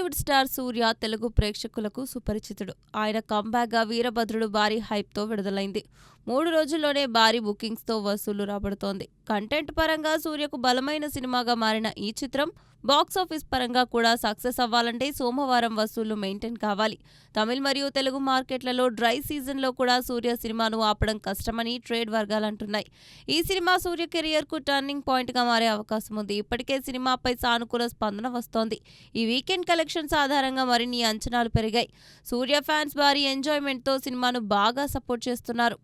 Bollywood star సూర్య తెలుగు ప్రేక్షకులకు సుపరిచితుడు. ఆయన కంబ్యాక్గా వీరభద్రుడు భారీ హైప్తో విడుదలైంది. 3 రోజుల్లోనే భారీ బుకింగ్స్తో వసూళ్లు రాబడుతోంది. కంటెంట్ పరంగా సూర్యకు బలమైన సినిమాగా మారిన ఈ చిత్రం బాక్సాఫీస్ పరంగా కూడా సక్సెస్ అవ్వాలంటే సోమవారం వసూళ్లు మెయింటైన్ కావాలి. తమిళ్ మరియు తెలుగు మార్కెట్లలో డ్రై సీజన్లో కూడా సూర్య సినిమాను ఆపడం కష్టమని ట్రేడ్ వర్గాలంటున్నాయి. ఈ సినిమా సూర్య కెరియర్కు టర్నింగ్ పాయింట్గా మారే అవకాశం ఉంది. ఇప్పటికే సినిమాపై సానుకూల స్పందన వస్తోంది. ఈ వీకెండ్ కలెక్షన్స్ ఆధారంగా మరిన్ని అంచనాలు పెరిగాయి. సూర్య ఫ్యాన్స్ భారీ ఎంజాయ్మెంట్తో సినిమాను బాగా సపోర్ట్ చేస్తున్నారు.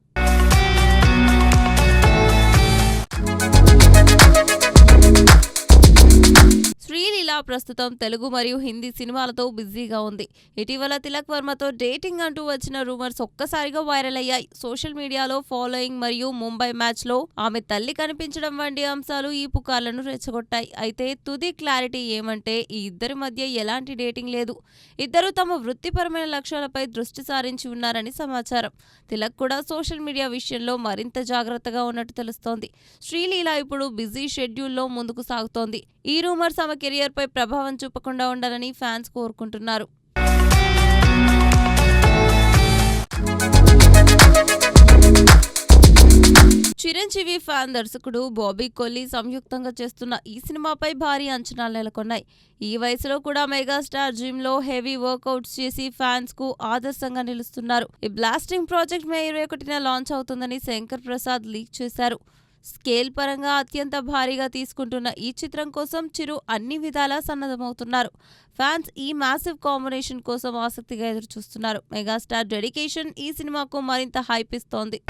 శ్రీలీల ప్రస్తుతం తెలుగు మరియు హిందీ సినిమాలతో బిజీగా ఉంది. ఇటీవల తిలక్ వర్మతో డేటింగ్ అంటూ వచ్చిన రూమర్స్ ఒక్కసారిగా వైరల్ అయ్యాయి. సోషల్ మీడియాలో ఫాలోయింగ్ మరియు ముంబై మ్యాచ్లో ఆమె తల్లి కనిపించడం వంటి అంశాలు ఈ పుకార్లను రెచ్చగొట్టాయి. అయితే తుది క్లారిటీ ఏమంటే ఈ ఇద్దరి మధ్య ఎలాంటి డేటింగ్ లేదు. ఇద్దరు తమ వృత్తిపరమైన లక్ష్యాలపై దృష్టి సారించి ఉన్నారని సమాచారం. తిలక్ కూడా సోషల్ మీడియా విషయంలో మరింత జాగ్రత్తగా ఉన్నట్టు తెలుస్తోంది. శ్రీలీల ఇప్పుడు బిజీ షెడ్యూల్లో ముందుకు సాగుతోంది. ఈ రూమర్స్ ఆమె కెరియర్ పై ప్రభావం చూపకుండా ఉండాలని ఫ్యాన్స్ కోరుకుంటున్నారు. చిరంజీవి ఫ్యాన్ దర్శకుడు బాబీ కొల్లీ సంయుక్తంగా చేస్తున్న ఈ సినిమాపై భారీ అంచనాలు నెలకొన్నాయి. ఈ వయసులో కూడా మెగాస్టార్ జిమ్ లో హెవీ వర్కౌట్స్ చేసి ఫ్యాన్స్ కు ఆదర్శంగా నిలుస్తున్నారు. ఈ బ్లాస్టింగ్ ప్రాజెక్ట్ మే 21న లాంచ్ అవుతుందని శంకర్ ప్రసాద్ లీక్ చేశారు. స్కేల్ పరంగా అత్యంత భారీగా తీసుకుంటున్న ఈ చిత్రం కోసం చిరు అన్ని విధాలా సన్నద్ధమవుతున్నారు. ఫ్యాన్స్ ఈ మ్యాసివ్ కాంబినేషన్ కోసం ఆసక్తిగా ఎదురుచూస్తున్నారు. మెగాస్టార్ డెడికేషన్ ఈ సినిమాకు మరింత హైప్ ఇస్తోంది.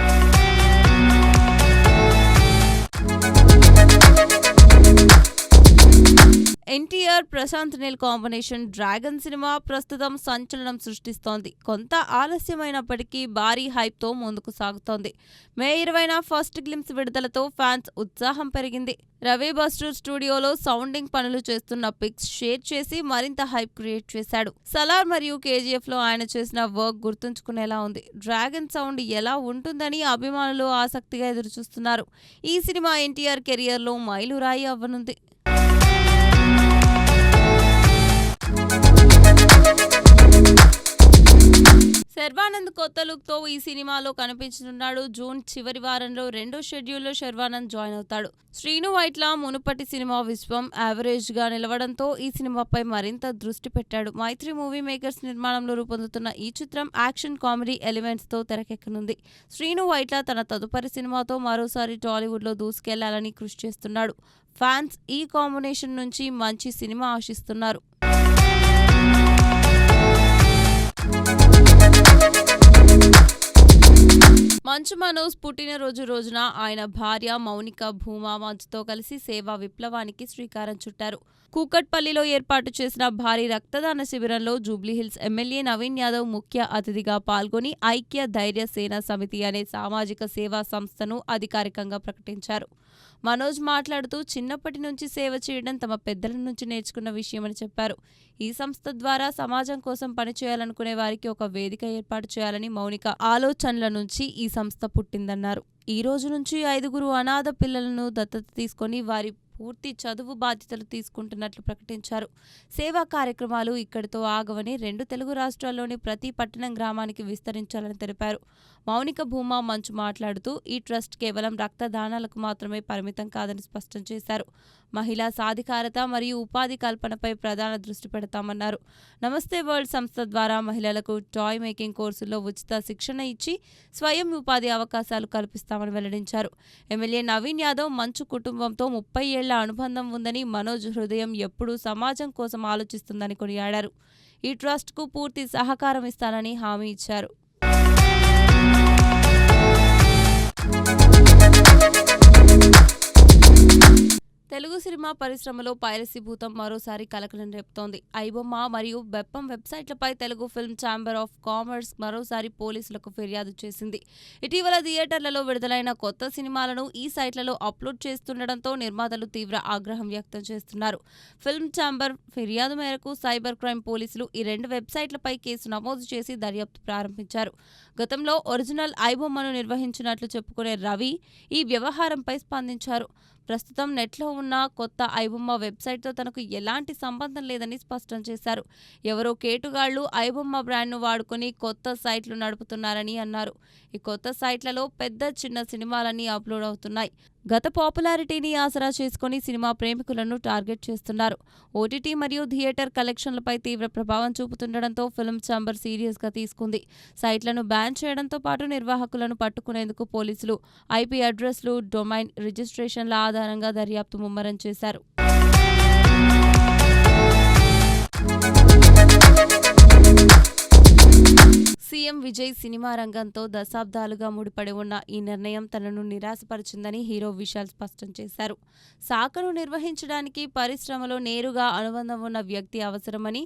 ఎన్టీఆర్ ప్రశాంత్ నీల్ కాంబినేషన్ డ్రాగన్ సినిమా ప్రస్తుతం సంచలనం సృష్టిస్తోంది. కొంత ఆలస్యమైనప్పటికీ భారీ హైప్తో ముందుకు సాగుతోంది. మే 20న ఫస్ట్ గ్లింప్స్ విడుదలతో ఫ్యాన్స్ ఉత్సాహం పెరిగింది. రవి బస్టర్ స్టూడియోలో సౌండింగ్ పనులు చేస్తున్న పిక్స్ షేర్ చేసి మరింత హైప్ క్రియేట్ చేశాడు. సలార్ మరియు కేజీఎఫ్ లో ఆయన చేసిన వర్క్ గుర్తుంచుకునేలా ఉంది. డ్రాగన్ సౌండ్ ఎలా ఉంటుందని అభిమానులు ఆసక్తిగా ఎదురుచూస్తున్నారు. ఈ సినిమా ఎన్టీఆర్ కెరియర్ లో మైలురాయి అవ్వనుంది. శర్వానంద్ కొత్త లుక్ తో ఈ సినిమాలో కనిపించనున్నాడు. జూన్ చివరి వారంలో రెండో షెడ్యూల్లో శర్వానంద్ జాయిన్ అవుతాడు. శ్రీను వైట్ల మునుపటి సినిమా విశ్వం యావరేజ్ గా నిలవడంతో ఈ సినిమాపై మరింత దృష్టి పెట్టాడు. మైత్రి మూవీ మేకర్స్ నిర్మాణంలో రూపొందుతున్న ఈ చిత్రం యాక్షన్ కామెడీ ఎలిమెంట్స్ తో తెరకెక్కనుంది. శ్రీను వైట్ల తన తదుపరి సినిమాతో మరోసారి టాలీవుడ్ లో దూసుకెళ్లాలని కృషి చేస్తున్నాడు. ఫ్యాన్స్ ఈ కాంబినేషన్ నుంచి మంచి సినిమా ఆశిస్తున్నారు. మంచు మనోజ్ పుట్టినరోజు రోజున ఆయన భార్య మౌనిక భూమా మంచుతో కలిసి సేవా విప్లవానికి శ్రీకారం చుట్టారు. కూకట్పల్లిలో ఏర్పాటు చేసిన భారీ రక్తదాన శిబిరంలో జూబ్లీహిల్స్ ఎమ్మెల్యే నవీన్ యాదవ్ ముఖ్య అతిథిగా పాల్గొని ఐక్య ధైర్య సేన సమితి అనే సామాజిక సేవా సంస్థను అధికారికంగా ప్రకటించారు. మనోజ్ మాట్లాడుతూ చిన్నప్పటి నుంచి సేవ చేయడం తమ పెద్దల నుంచి నేర్చుకున్న విషయమని చెప్పారు. ఈ సంస్థ ద్వారా సమాజం కోసం పనిచేయాలనుకునే వారికి ఒక వేదిక ఏర్పాటు చేయాలని మౌనిక ఆలోచనల నుంచి ఈ సంస్థ పుట్టిందన్నారు. ఈ రోజు నుంచి 5 అనాథ పిల్లలను దత్తత తీసుకొని వారి పూర్తి చదువు బాధ్యతలు తీసుకుంటున్నట్లు ప్రకటించారు. సేవా కార్యక్రమాలు ఇక్కడితో ఆగవని 2 తెలుగు రాష్ట్రాల్లోని ప్రతి పట్టణం గ్రామానికి విస్తరించాలని తెలిపారు. మౌనిక భూమా మంచు మాట్లాడుతూ ఈ ట్రస్ట్ కేవలం రక్తదానాలకు మాత్రమే పరిమితం కాదని స్పష్టం చేశారు. మహిళా సాధికారత మరియు ఉపాధి కల్పనపై ప్రధాన దృష్టి పెడతామన్నారు. నమస్తే వరల్డ్ సంస్థ ద్వారా మహిళలకు టాయ్ మేకింగ్ కోర్సుల్లో ఉచిత శిక్షణ ఇచ్చి స్వయం ఉపాధి అవకాశాలు కల్పిస్తామని వెల్లడించారు. ఎమ్మెల్యే నవీన్ యాదవ్ మంచు కుటుంబంతో 30 ఏళ్ల అనుబంధం ఉందని, మనోజ్ హృదయం ఎప్పుడూ సమాజం కోసం ఆలోచిస్తుందని కొనియాడారు. ఈ ట్రస్ట్కు పూర్తి సహకారం ఇస్తానని హామీ ఇచ్చారు. తెలుగు సినిమా పరిశ్రమలో పైరసీ భూతం మరోసారి కలకలం రేపుతోంది. ఐబొమ్మ మరియు బెప్పం వెబ్సైట్లపై Telugu Film Chamber of Commerce మరోసారి పోలీసులకు ఫిర్యాదు చేసింది. ఇటీవల థియేటర్లలో విడుదలైన కొత్త సినిమాలను ఈ సైట్లలో అప్లోడ్ చేస్తుండటంతో నిర్మాతలు తీవ్ర ఆగ్రహం వ్యక్తం చేస్తున్నారు. ఫిల్మ్ ఛాంబర్ ఫిర్యాదు మేరకు సైబర్ క్రైమ్ పోలీసులు ఈ 2 వెబ్సైట్లపై కేసు నమోదు చేసి దర్యాప్తు ప్రారంభించారు. గతంలో ఒరిజినల్ ఐబొమ్మను నిర్వహించినట్లు చెప్పుకునే రవి ఈ వ్యవహారంపై స్పందించారు. ప్రస్తుతం నెట్లో ఉన్న కొత్త ఐబొమ్మ వెబ్సైట్తో తనకు ఎలాంటి సంబంధం లేదని స్పష్టం చేశారు. ఎవరో కేటుగాళ్లు ఐబొమ్మ బ్రాండ్ను వాడుకొని కొత్త సైట్లు నడుపుతున్నారని అన్నారు. ఈ కొత్త సైట్లలో పెద్ద చిన్న సినిమాలన్నీ అప్లోడ్ అవుతున్నాయి. గత పాపులారిటీని ఆసరా చేసుకుని సినిమా ప్రేమికులను టార్గెట్ చేస్తున్నారు. ఓటీటీ మరియు థియేటర్ కలెక్షన్లపై తీవ్ర ప్రభావం చూపుతుండటంతో ఫిల్మ్ ఛాంబర్ సీరియస్గా తీసుకుంది. సైట్లను బ్యాన్ చేయడంతో పాటు నిర్వాహకులను పట్టుకునేందుకు పోలీసులు ఐపీ అడ్రస్లు, డొమైన్ రిజిస్ట్రేషన్ల ఆధారంగా దర్యాప్తు ముమ్మరం చేశారు. సీఎం విజయ్ సినిమా రంగంతో దశాబ్దాలుగా ముడిపడి ఉన్న ఈ నిర్ణయం తనను నిరాశపరిచిందని హీరో విశాల్ స్పష్టం చేశారు. శాఖను నిర్వహించడానికి పరిశ్రమలో నేరుగా అనుబంధం ఉన్న వ్యక్తి అవసరమని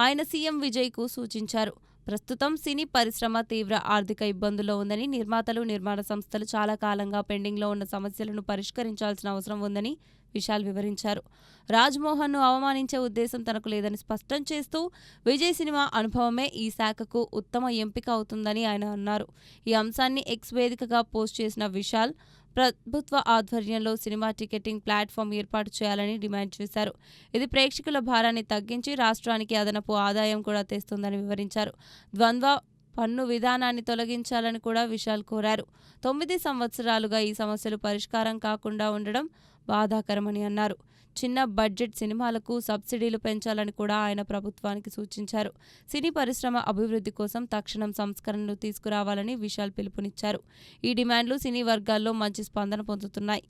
ఆయన సీఎం విజయ్కు సూచించారు. ప్రస్తుతం సినీ పరిశ్రమ తీవ్ర ఆర్థిక ఇబ్బందుల్లో ఉందని, నిర్మాతలు, నిర్మాణ సంస్థలు చాలా కాలంగా పెండింగ్లో ఉన్న సమస్యలను పరిష్కరించాల్సిన అవసరం ఉందని విశాల్ వివరించారు. రాజ్మోహన్ను అవమానించే ఉద్దేశం తనకు లేదని స్పష్టం చేస్తూ విజయ్ సినిమా అనుభవమే ఈ శాఖకు ఉత్తమ ఎంపిక అవుతుందని ఆయన అన్నారు. ఈ అంశాన్ని ఎక్స్ వేదికగా పోస్ట్ చేసిన విశాల్ ప్రభుత్వ ఆధ్వర్యంలో సినిమా టికెటింగ్ ప్లాట్ఫామ్ ఏర్పాటు చేయాలని డిమాండ్ చేశారు. ఇది ప్రేక్షకుల భారాన్ని తగ్గించి రాష్ట్రానికి అదనపు ఆదాయం కూడా తెస్తుందని వివరించారు. ద్వంద్వ పన్ను విధానాన్ని తొలగించాలని కూడా విశాల్ కోరారు. 9 సంవత్సరాలుగా ఈ సమస్యలు పరిష్కారం కాకుండా ఉండడం బాధాకరమని అన్నారు. చిన్న బడ్జెట్ సినిమాలకు సబ్సిడీలు పెంచాలని కూడా ఆయన ప్రభుత్వానికి సూచించారు. సినీ పరిశ్రమ అభివృద్ధి కోసం తక్షణం సంస్కరణలు తీసుకురావాలని విశాల్ పిలుపునిచ్చారు. ఈ డిమాండ్లు సినీ వర్గాల్లో మంచి స్పందన పొందుతున్నాయి.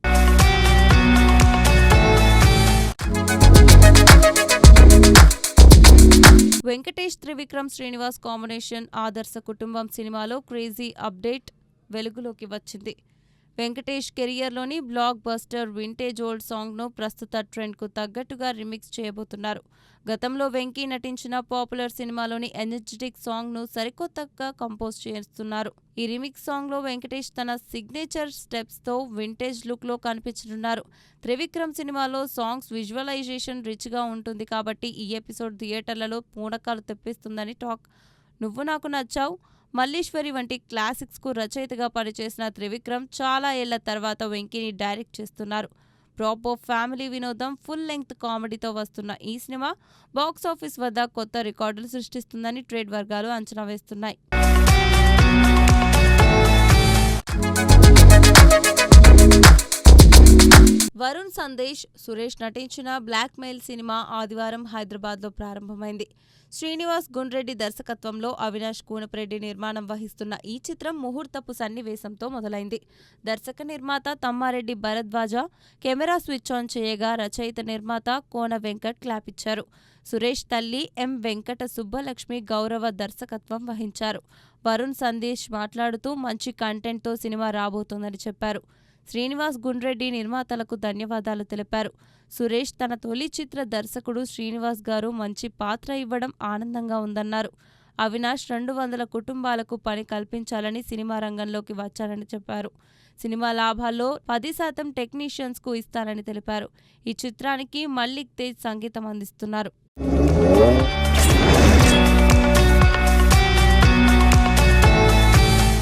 వెంకటేష్, త్రివిక్రమ్, శ్రీనివాస్ కాంబినేషన్ ఆదర్శ కుటుంబం సినిమాలో క్రేజీ అప్డేట్ వెలుగులోకి వచ్చింది. వెంకటేష్ కెరియర్లోని బ్లాక్ బస్టర్ వింటేజ్ ఓల్డ్ సాంగ్ను ప్రస్తుత ట్రెండ్కు తగ్గట్టుగా రిమిక్స్ చేయబోతున్నారు. గతంలో వెంకీ నటించిన పాపులర్ సినిమాలోని ఎనర్జెటిక్ సాంగ్ను సరికొత్తగా కంపోజ్ చేస్తున్నారు. ఈ రిమిక్స్ సాంగ్లో వెంకటేష్ తన సిగ్నేచర్ స్టెప్స్తో వింటేజ్ లుక్లో కనిపించనున్నారు. త్రివిక్రమ్ సినిమాలో సాంగ్స్ విజువలైజేషన్ రిచ్గా ఉంటుంది కాబట్టి ఈ ఎపిసోడ్ థియేటర్లలో పూనకాలు తెప్పిస్తుందని టాక్. నువ్వు నాకు నచ్చావు, మల్లీశ్వరి వంటి క్లాసిక్స్కు రచయితగా పనిచేసిన త్రివిక్రమ్ చాలా ఏళ్ల తర్వాత వెంకీని డైరెక్ట్ చేస్తున్నారు. ప్రాపర్ ఫ్యామిలీ వినోదం, ఫుల్ లెంగ్త్ కామెడీతో వస్తున్న ఈ సినిమా బాక్సాఫీస్ వద్ద కొత్త రికార్డులు సృష్టిస్తుందని ట్రేడ్ వర్గాలు అంచనా వేస్తున్నాయి. వరుణ్ సందేశ్, సురేష్ నటించిన బ్లాక్మెయిల్ సినిమా ఆదివారం హైదరాబాద్లో ప్రారంభమైంది. శ్రీనివాస్ గుండ్రెడ్డి దర్శకత్వంలో అవినాష్ కూనప్రెడ్డి నిర్మాణం వహిస్తున్న ఈ చిత్రం ముహూర్తపు సన్నివేశంతో మొదలైంది. దర్శక నిర్మాత Tammareddy Bharadwaj camera switch on చేయగా రచయిత నిర్మాత కోన వెంకట్ క్లాప్ ఇచ్చారు. సురేష్ తల్లి ఎం వెంకట సుబ్బలక్ష్మి గౌరవ దర్శకత్వం వహించారు. వరుణ్ సందేశ్ మాట్లాడుతూ మంచి కంటెంట్తో సినిమా రాబోతోందని చెప్పారు. శ్రీనివాస్ గుండ్రెడ్డి నిర్మాతలకు ధన్యవాదాలు తెలిపారు. సురేష్ తన తొలి చిత్ర దర్శకుడు శ్రీనివాస్ గారు మంచి పాత్ర ఇవ్వడం ఆనందంగా ఉందన్నారు. అవినాష్ 200 కుటుంబాలకు పని కల్పించాలని సినిమా రంగంలోకి వచ్చారని చెప్పారు. సినిమా లాభాల్లో 10% టెక్నీషియన్స్కు ఇస్తారని తెలిపారు. ఈ చిత్రానికి మల్లిక్ తేజ్ సంగీతం అందిస్తున్నారు.